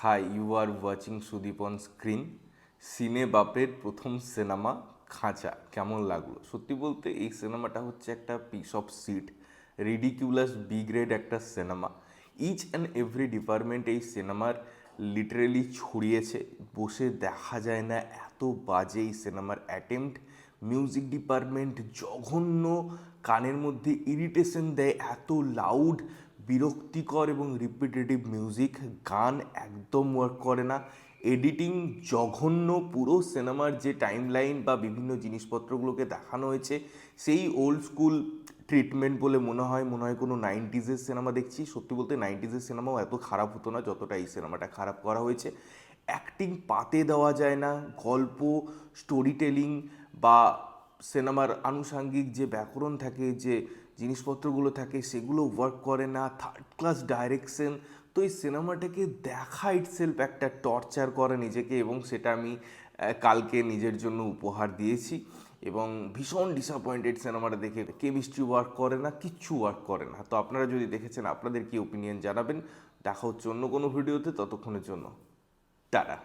High, you are watching Sudip on screen. সিনে বাপের প্রথম সিনেমা খাঁচা কেমন লাগলো? সত্যি বলতে এই সিনেমাটা হচ্ছে একটা piece of shit, ridiculous B grade একটা cinema. Each and every department এই সিনেমার লিটারেলি ছড়িয়েছে, বসে দেখা যায় না, এত বাজে এই সিনেমার অ্যাটেম্প্ট। মিউজিক ডিপার্টমেন্ট জঘন্য, কানের মধ্যে ইরিটেশন দেয়, এত লাউড, বিরক্তিকর এবং রিপিটেটিভ মিউজিক। গান একদম ওয়ার্ক করে না। এডিটিং জঘন্য। পুরো সিনেমার যে টাইম লাইন বা বিভিন্ন জিনিসপত্রগুলোকে দেখানো হয়েছে সেই ওল্ড স্কুল ট্রিটমেন্ট বলে মনে হয় কোনো নাইনটিজের সিনেমা দেখছি। সত্যি বলতে নাইনটিজের সিনেমাও এত খারাপ হতো না যতটা এই সিনেমাটা খারাপ করা হয়েছে। অ্যাক্টিং পাতে দেওয়া যায় না, গল্প, স্টোরি টেলিং বা সিনেমার আনুষাঙ্গিক যে ব্যাকরণ থাকে, যে জিনিসপত্রগুলো থাকে, সেগুলো ওয়ার্ক করে না। Third class direction. তো এই সিনেমাটাকে দেখা ইটসেলফ একটা টর্চার করে নিজেকে, এবং সেটা আমি কালকে নিজের জন্য উপহার দিয়েছি। এবং ভীষণ ডিসঅ্যাপয়েন্টেড সিনেমাটা দেখে। কেমিস্ট্রি ওয়ার্ক করে না, কিচ্ছু ওয়ার্ক করে না। তো আপনারা যদি দেখেছেন আপনাদের কি ওপিনিয়ন জানাবেন। দেখা হচ্ছে অন্য কোনো ভিডিওতে, ততক্ষণের জন্য টাটা।